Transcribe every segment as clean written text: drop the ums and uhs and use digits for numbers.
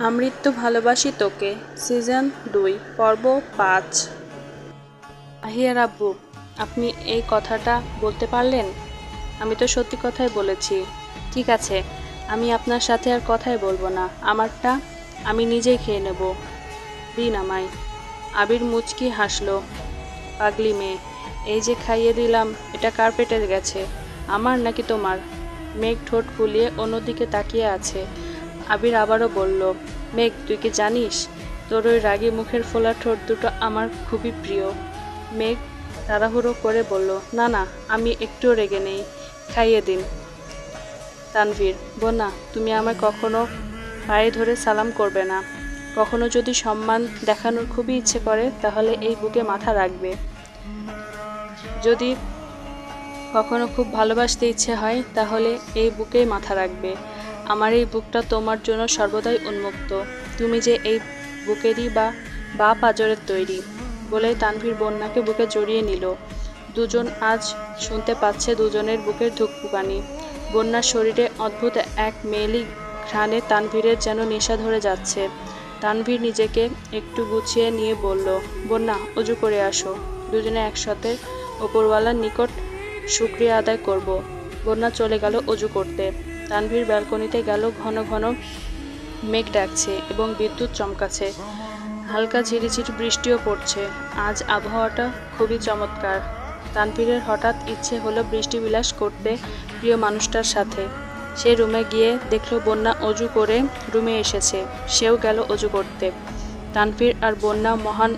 আমৃত্যু ভালোবাসি তোকে সিজন 2 পর্ব 5। আহিয়ার আব্বু, আপনি এই কথাটা বলতে পারলেন? আমি তো সত্যি কথাই বলেছি। ঠিক আছে, আমি আপনার সাথে আর কথাই বলবো না। আমারটা আমি নিজেই খেয়ে নেব। দিন আমায়। আবির মুচকি হাসলো। পাগলি মেয়ে, এই যে খাইয়ে দিলাম, এটা কার পেটে গেছে, আমার নাকি তোমার? মেঘ ঠোঁট ফুলিয়ে অন্যদিকে তাকিয়ে আছে। আবির আবারও বলল, মেঘ, তুই কি জানিস তোর ওই রাগী মুখের ফোলা ঠোঁট দুটো আমার খুবই প্রিয়। মেঘ তাড়াহুড়ো করে বলল, না না, আমি একটুও রেগে নেই, খাইয়ে দিন। তানভীর, বোনা, তুমি আমায় কখনো পায়ে ধরে সালাম করবে না। কখনো যদি সম্মান দেখানোর খুবই ইচ্ছে করে তাহলে এই বুকে মাথা রাখবে। যদি কখনো খুব ভালোবাসতে ইচ্ছে হয় তাহলে এই বুকেই মাথা রাখবে। আমার এই বুকটা তোমার জন্য সর্বদাই উন্মুক্ত। তুমি যে এই বুকেরই বা পাঁজরের তৈরি। বলেই তানভীর বন্যাকে বুকে জড়িয়ে নিল। দুজন আজ শুনতে পাচ্ছে দুজনের বুকের ধুকপুকানি। বন্যার শরীরে অদ্ভুত এক মেয়েলি ঘ্রাণে তানভীরের যেন নেশা ধরে যাচ্ছে। তানভীর নিজেকে একটু গুছিয়ে নিয়ে বলল, বন্যা, অজু করে আসো। দুজনে একসাথে ওপরওয়ালার নিকট শুকরিয়া আদায় করব। বন্যা চলে গেল অজু করতে। তানভীর ব্যালকনিতে গেল। ঘন ঘন মেঘ ডাকছে এবং বিদ্যুৎ চমকাছে। হালকা ঝিরিঝিরি বৃষ্টিও পড়ছে। আজ আবহাওয়াটা খুবই চমৎকার। তানভীরের হঠাৎ ইচ্ছে হলো বৃষ্টি বিলাস করতে প্রিয় মানুষটার সাথে। সে রুমে গিয়ে দেখল বন্যা অজু করে রুমে এসেছে। সেও গেল অজু করতে। তানভীর আর বন্যা মহান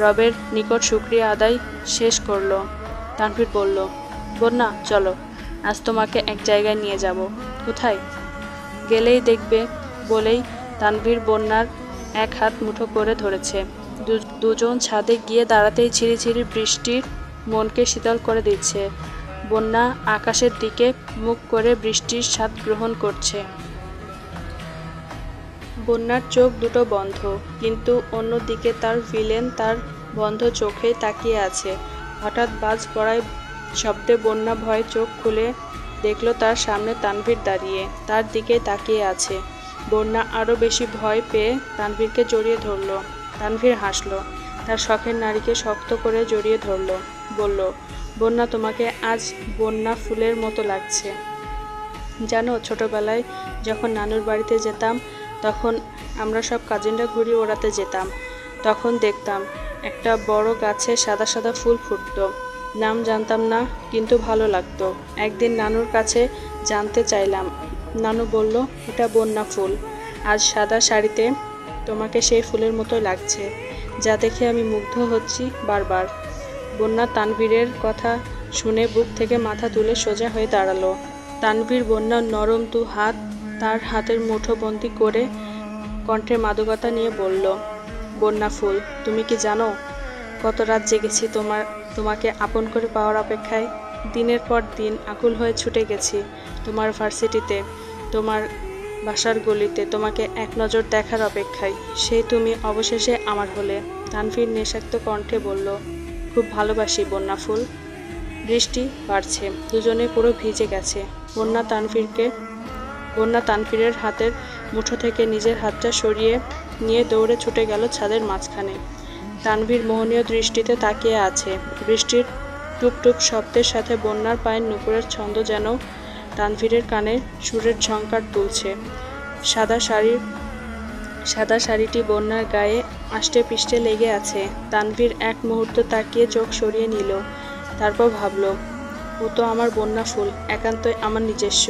রবের নিকট শুকরিয়া আদায় শেষ করলো। তানভীর বলল, বন্যা চলো, আজ তোমাকে এক জায়গায় নিয়ে যাব। কোথায়? গেলেই দেখবে। বলেই তানভীর বন্যার এক হাত মুঠো করে ধরেছে। দুজন ছাদে গিয়ে দাঁড়াতেই ঝিরিঝিরি বৃষ্টির মনকে শীতল করে দিচ্ছে। বন্যা আকাশের দিকে মুখ করে বৃষ্টির স্বাদ গ্রহণ করছে। বন্যার চোখ দুটো বন্ধ, কিন্তু অন্যদিকে তার ভিলেন তার বন্ধ চোখে তাকিয়ে আছে। হঠাৎ বাজ পড়ায় শব্দে বন্যা ভয়ে চোখ খুলে দেখল তার সামনে তানভীর দাঁড়িয়ে তার দিকে তাকিয়ে আছে। বন্যা আরও বেশি ভয় পেয়ে তানভীরকে জড়িয়ে ধরল। তানভীর হাসল। তার শখের নারীকে শক্ত করে জড়িয়ে ধরল। বলল, বন্যা, তোমাকে আজ বন্যা ফুলের মতো লাগছে। জানো, ছোটবেলায় যখন নানুর বাড়িতে যেতাম তখন আমরা সব কাজিনরা ঘুড়ি ওড়াতে যেতাম। তখন দেখতাম একটা বড় গাছে সাদা সাদা ফুল ফুটতো। নাম জানতাম না, কিন্তু ভালো লাগতো। একদিন নানুর কাছে জানতে চাইলাম। নানু বলল, এটা বন্যা ফুল। আজ সাদা শাড়িতে তোমাকে সেই ফুলের মতো লাগছে, যা দেখে আমি মুগ্ধ হচ্ছি বারবার। বন্যা তানভীরের কথা শুনে বুক থেকে মাথা তুলে সোজা হয়ে দাঁড়ালো। তানভীর বন্যার নরম দু হাত তার হাতের মুঠোবন্দি করে কণ্ঠে মাদকতা নিয়ে বলল, বন্যা ফুল, তুমি কি জানো কত রাত জেগেছি তোমাকে আপন করে পাওয়ার অপেক্ষায়? দিনের পর দিন আকুল হয়ে ছুটে গেছি তোমার ভার্সিটিতে, তোমার বাসার গলিতে, তোমাকে এক নজর দেখার অপেক্ষায়। সেই তুমি অবশেষে আমার হলে। তানভীর নেশাক্ত কণ্ঠে বলল, খুব ভালোবাসি বন্যা ফুল। বৃষ্টি বাড়ছে। দুজনে পুরো ভিজে গেছে। বন্যা তানভীরের হাতের মুঠো থেকে নিজের হাতটা সরিয়ে নিয়ে দৌড়ে ছুটে গেল ছাদের মাঝখানে। তানভীর মোহনীয় দৃষ্টিতে তাকিয়ে আছে। বৃষ্টির টুপটুপ শব্দের সাথে বন্যার পায়ের নুপুরের ছন্দ যেন তানভীরের কানে সুরের ঝংকার তুলছে। সাদা শাড়িটি বন্যার গায়ে আষ্টে পিষ্টে লেগে আছে। তানভীর এক মুহূর্ত তাকিয়ে চোখ সরিয়ে নিল। তারপর ভাবল, ও তো আমার বন্যা ফুল, একান্তই আমার নিজস্ব।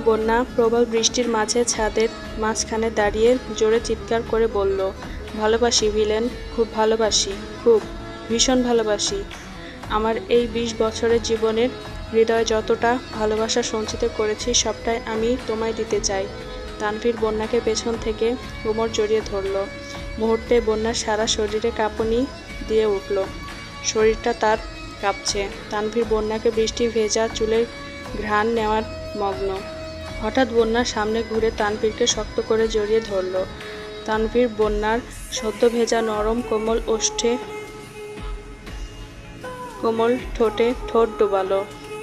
বন্যা প্রবল বৃষ্টির মাঝে ছাদের মাঝখানে দাঁড়িয়ে জোরে চিৎকার করে বলল, ভালোবাসি ভিলেন, খুব ভালোবাসি, খুব ভীষণ ভালোবাসি। আমার এই 20 বছরের জীবনের হৃদয়ে যতটা ভালোবাসা সঞ্চিত করেছি সবটাই আমি তোমায় দিতে চাই। তানভীর বন্যাকে পেছন থেকে কোমর জড়িয়ে ধরল। মুহূর্তে বন্যার সারা শরীরে কাঁপুনি দিয়ে উঠল। শরীরটা তার কাঁপছে। তানভীর বন্যাকে বৃষ্টি ভেজা চুলের ঘ্রাণ নেওয়ার মগ্ন। হঠাৎ বন্যার সামনে ঘুরে তানভীরকে শক্ত করে জড়িয়ে ধরল। তানভীর বন্যার সদ্য ভেজা নরম কোমল ওষ্ঠে কোমল ঠোঁটে ঠোঁট ডোবালো।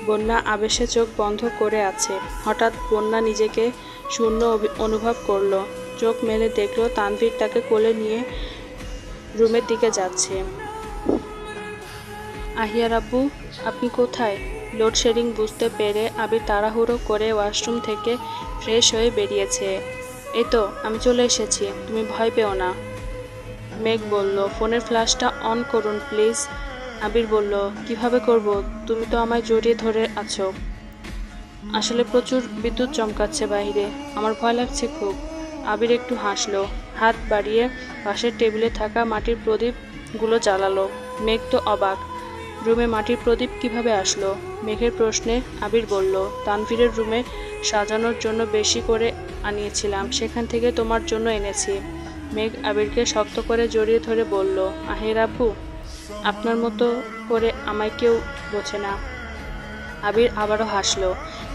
বন্যা আবেশে চোখ বন্ধ করে আছে। হঠাৎ বন্যা নিজেকে শূন্য অনুভব করলো। চোখ মেলে দেখলো তানভীর তাকে কোলে নিয়ে রুমের দিকে যাচ্ছে। আহিয়ার আব্বু, আপনি কোথায়? লোডশেডিং বুঝতে পেরে আবির তাড়াহুড়ো করে ওয়াশরুম থেকে ফ্রেশ হয়ে বেরিয়েছে। এই তো আমি চলে এসেছি, তুমি ভয় পেও না। মেঘ বলল, ফোনের ফ্ল্যাশটা অন করুন প্লিজ। আবির বলল, কিভাবে করব? তুমি তো আমায় জড়িয়ে ধরে আছো। আসলে প্রচুর বিদ্যুৎ চমকাচ্ছে বাইরে, আমার ভয় লাগছে খুব। আবির একটু হাসলো, হাত বাড়িয়ে পাশের টেবিলে থাকা মাটির প্রদীপগুলো জ্বালালো। মেঘ তো অবাক, রুমে মাটির প্রদীপ কিভাবে আসলো? মেঘের প্রশ্নে আবির বলল, তানভীরের রুমে সাজানোর জন্য বেশি করে আনিয়েছিলাম, সেখান থেকে তোমার জন্য এনেছি। মেঘ আবিরকে শক্ত করে জড়িয়ে ধরে বলল, আহির আব্বু, আপনার মতো করে আমায় কেউ বোঝে না। আবির আবারও হাসলো।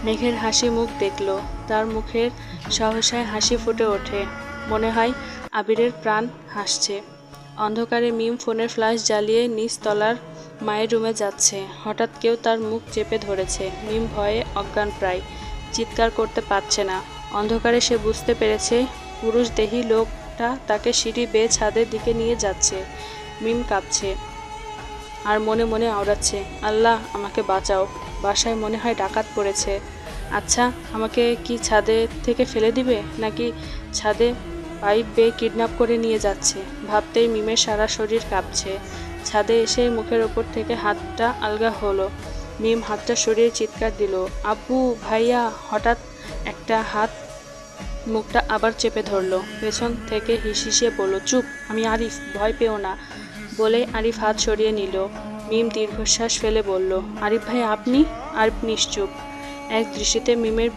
মেঘের হাসি মুখ দেখল, তার মুখের সহসায় হাসি ফুটে ওঠে। মনে হয় আবিরের প্রাণ হাসছে। অন্ধকারে মিম ফোনের ফ্ল্যাশ জ্বালিয়ে নিচতলার মায়ের রুমে যাচ্ছে। হঠাৎ কেউ তার মুখ চেপে ধরেছে। মিম ভয়ে অজ্ঞান প্রায়, চিৎকার করতে পারছে না। অন্ধকারে সে বুঝতে পেরেছে পুরুষ দেহী লোকটা তাকে সিঁড়ি বেয়ে ছাদের দিকে নিয়ে যাচ্ছে। মিম কাঁপছে আর মনে মনে আওড়াচ্ছে, আল্লাহ আমাকে বাঁচাও, বাসায় মনে হয় ডাকাত পড়েছে। আচ্ছা, আমাকে কি ছাদে থেকে ফেলে দিবে, নাকি ছাদে পাইপ বেয়ে কিডন্যাপ করে নিয়ে যাচ্ছে? ভাবতেই মিমের সারা শরীর কাঁপছে। ছাদে এসে মুখের ওপর থেকে হাতটা আলগা হলো। মিম হাতটা সরিয়ে চিৎকার দিল, আব্বু, ভাইয়া। হঠাৎ একটা হাত মুখটা আবার চেপে ধরলো। পেছন থেকে হিসিয়ে বলল, চুপ, আমি আরিফ, ভয় পেও না। বলে আরিফ হাত সরিয়ে নিল। মিম দীর্ঘশ্বাস ফেলে বলল, আরিফ ভাই আপনি? আরিফ নিশ্চুপ, এক দৃষ্টিতে মিমের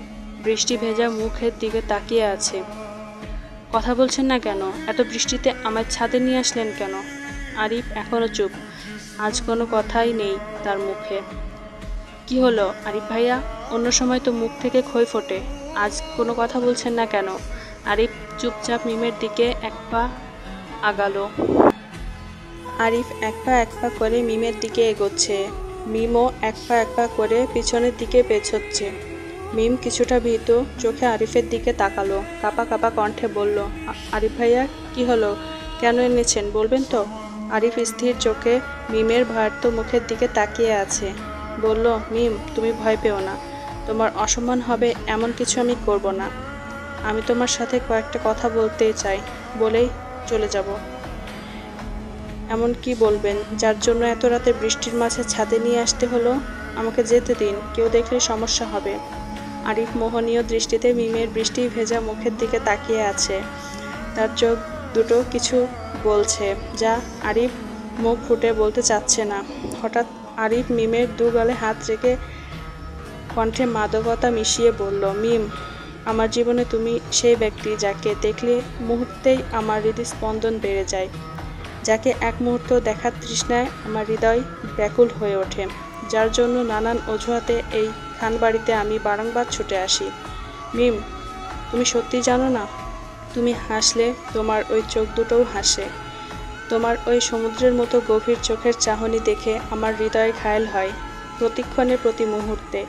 বৃষ্টি ভেজা মুখের দিকে তাকিয়ে আছে। কথা বলছেন না কেন? এত বৃষ্টিতে আমায় ছাদে নিয়ে আসলেন কেন? আরিফ এখনও চুপ, আজ কোনো কথাই নেই তার মুখে। কি হলো আরিফ ভাইয়া? অন্য সময় তো মুখ থেকে খই ফোটে, আজ কোনো কথা বলছেন না কেন? আরিফ চুপচাপ মিমের দিকে এক পা আগালো। আরিফ এক পা করে মিমের দিকে এগোচ্ছে। মিমও এক পা করে পিছনের দিকে পেছোচ্ছে। মিম কিছুটা ভীত চোখে আরিফের দিকে তাকালো, কাপা কাপা কণ্ঠে বলল, আরিফ ভাইয়া কি হলো? কেন এনেছেন বলবেন তো? আরিফ স্থির চোখে মিমের ভয়ার্ত মুখের দিকে তাকিয়ে আছে। বলল, মিম তুমি ভয় পেও না, তোমার অসম্মান হবে এমন কিছু আমি করব না। আমি তোমার সাথে কয়েকটা কথা বলতেই চাই, বলেই চলে যাব। এমন কি বলবেন যার জন্য এত রাতে বৃষ্টির মাঝে ছাদে নিয়ে আসতে হলো? আমাকে যেতে দিন, কেউ দেখলে সমস্যা হবে। আরিফ মোহনীয় দৃষ্টিতে মিমের বৃষ্টি ভেজা মুখের দিকে তাকিয়ে আছে। তার চোখ দুটো কিছু বলছে, যা আরিফ মুখ ফুটে বলতে চাচ্ছে না। হঠাৎ আরিফ মিমের দু গালে হাত রেখে কণ্ঠে মাদকতা মিশিয়ে বলল, মিম, আমার জীবনে তুমি সেই ব্যক্তি যাকে দেখলে মুহূর্তেই আমার হৃদস্পন্দন বেড়ে যায়, যাকে এক মুহূর্ত দেখার তৃষ্ণায় আমার হৃদয় ব্যাকুল হয়ে ওঠে, যার জন্য নানান অজুহাতে এই খানবাড়িতে আমি বারংবার ছুটে আসি। মিম, তুমি সত্যি জানো না, তুমি হাসলে তোমার ওই চোখ দুটোও হাসে। তোমার ওই সমুদ্রের মতো গভীর চোখের চাহনি দেখে আমার হৃদয় ঘায়েল হয় প্রতিক্ষণে, প্রতি মুহূর্তে।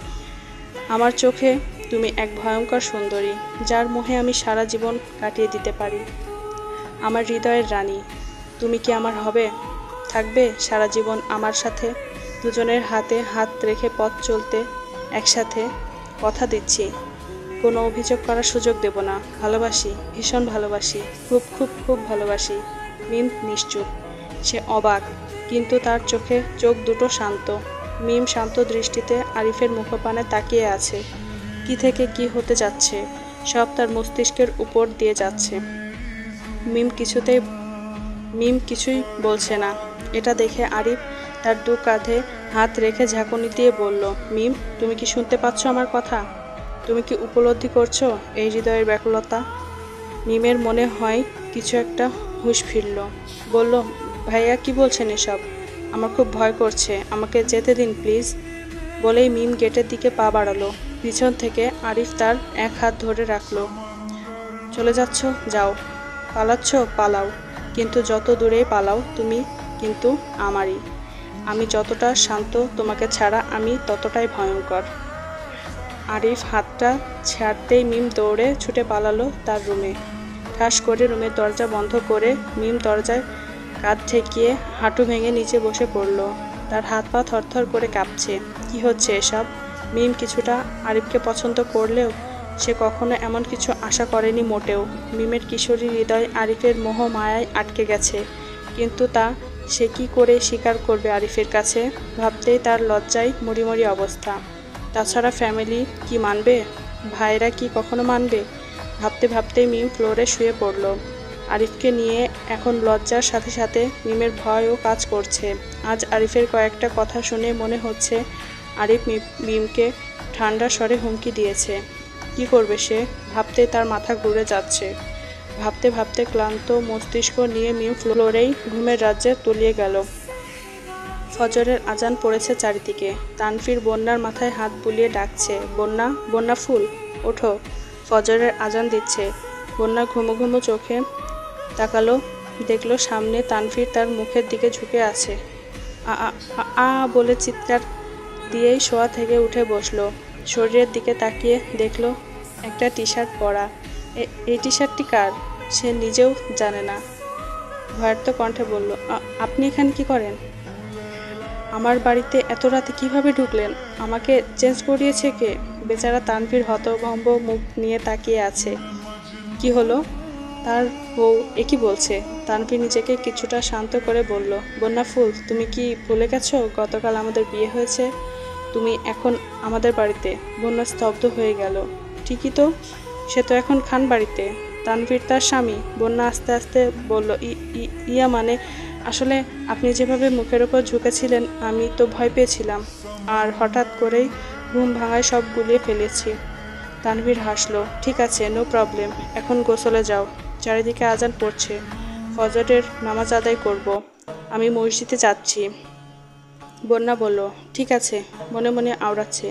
আমার চোখে তুমি এক ভয়ঙ্কর সুন্দরী, যার মোহে আমি সারা জীবন কাটিয়ে দিতে পারি। আমার হৃদয়ের রানী, তুমি কি আমার হবে? থাকবে সারা জীবন আমার সাথে, দুজনের হাতে হাত রেখে পথ চলতে একসাথে? কথা দিচ্ছি, কোনো অভিযোগ করার সুযোগ দেব না। ভালোবাসি, ভীষণ ভালোবাসি, খুব খুব খুব ভালোবাসি। মিম নিশ্চুপ, সে অবাক, কিন্তু তার চোখে চোখ দুটো শান্ত। মিম শান্ত দৃষ্টিতে আরিফের মুখপানে তাকিয়ে আছে। কি থেকে কি হতে যাচ্ছে সব তার মস্তিষ্কের উপর দিয়ে যাচ্ছে। মিম কিছুই বলছে না। এটা দেখে আরিফ তার দু কাঁধে হাত রেখে ঝাঁকুনি দিয়ে বলল, মিম, তুমি কি শুনতে পাচ্ছ আমার কথা? তুমি কি উপলব্ধি করছো এই হৃদয়ের ব্যাকুলতা? মিমের মনে হয় কিছু একটা হুঁশ ফিরল। বলল, ভাইয়া কি বলছেন এসব? আমার খুব ভয় করছে, আমাকে যেতে দিন প্লিজ। বলেই মিম গেটের দিকে পা বাড়ালো। পিছন থেকে আরিফ তার এক হাত ধরে রাখলো। চলে যাচ্ছ, যাও। পালাচ্ছ, পালাও, কিন্তু যত দূরেই পালাও তুমি কিন্তু আমারই। আমি যতটা শান্ত তোমাকে ছাড়া আমি ততটাই ভয়ঙ্কর। আরিফ হাতটা ছাড়তেই মিম দৌড়ে ছুটে পালালো তার রুমে। ঠাস করে রুমের দরজা বন্ধ করে মিম দরজায় কাঁধ ঠেকিয়ে হাঁটু ভেঙে নিচে বসে পড়ল। তার হাত পা থরথর করে কাঁপছে। কি হচ্ছে এসব? মিম কিছুটা আরিফকে পছন্দ করলেও সে কখনো এমন কিছু আশা করেনি মোটেও। মিমের কিশোরী হৃদয় আরিফের মোহ মায়ায় আটকে গেছে, কিন্তু তা সে কি করে স্বীকার করবে আরিফের কাছে? ভাবতেই তার লজ্জায় মরিমরি অবস্থা। তাছাড়া ফ্যামিলি কি মানবে? ভাইরা কি কখনো মানবে? ভাবতে ভাবতেই মিম ফ্লোরে শুয়ে পড়ল। আরিফকে নিয়ে এখন লজ্জার সাথে সাথে মিমের ভয়ও কাজ করছে। আজ আরিফের কয়েকটা কথা শুনে মনে হচ্ছে আরিফ মিমকে ঠান্ডা স্বরে হুমকি দিয়েছে। কি করবে সে? ভাবতে তার মাথা ঘুরে যাচ্ছে। ভাবতে ভাবতে ক্লান্ত মস্তিষ্ক নিয়ে মিম ফ্লোরেই ঘুমের রাজ্যে তলিয়ে গেল। ফজরের আজান পড়েছে চারিদিকে। তানভীর বন্যার মাথায় হাত বুলিয়ে ডাকছে, বন্যা, বন্যা ফুল, ওঠো, ফজরের আজান দিচ্ছে। বন্যা ঘুমো ঘুমো চোখে তাকালো, দেখলো সামনে তানভীর তার মুখের দিকে ঝুঁকে আছে। আ বলে চিৎকার দিয়েই শোয়া থেকে উঠে বসলো। শরীরের দিকে তাকিয়ে দেখলো একটা টি শার্ট পরা। এই টি শার্টটি কার সে নিজেও জানে না। ভয়ার্ত কণ্ঠে বলল, আপনি এখানে কি করেন? আমার বাড়িতে এত রাতে কিভাবে ঢুকলেন? আমাকে চেঞ্জ করিয়েছে কে? বেচারা তানভীর হতভম্ব মুখ নিয়ে তাকিয়ে আছে। কি হলো? তার বউ একই বলছে। তানভীর নিজেকে কিছুটা শান্ত করে বলল, বন্যা ফুল, তুমি কি ভুলে গেছো গতকাল আমাদের বিয়ে হয়েছে? তুমি এখন আমাদের বাড়িতে। বন্যা স্তব্ধ হয়ে গেল। ঠিকই তো, সে তো এখন খান বাড়িতে। তানভীর তার স্বামী। বন্যা আস্তে আস্তে বলল, ইয়া মানে আসলে আপনি যেভাবে মুখের ওপর ঝুঁকেছিলেন আমি তো ভয় পেয়েছিলাম, আর হঠাৎ করেই ঘুম ভাঙায় সব গুলিয়ে ফেলেছি। তানভীর হাসলো। ঠিক আছে, নো প্রবলেম, এখন গোসলে যাও। চারিদিকে আজান পড়ছে, ফজরের নামাজ আদায় করব। আমি মসজিদে যাচ্ছি। বন্যা বলল, ঠিক আছে। মনে মনে আওড়াচ্ছে,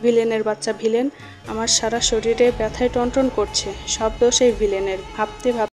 ভিলেনের বাচ্চা ভিলেন, আমার সারা শরীরে ব্যথায় টনটন করছে, সব দোষ এই ভিলেনের। ভাবতে ভাবতে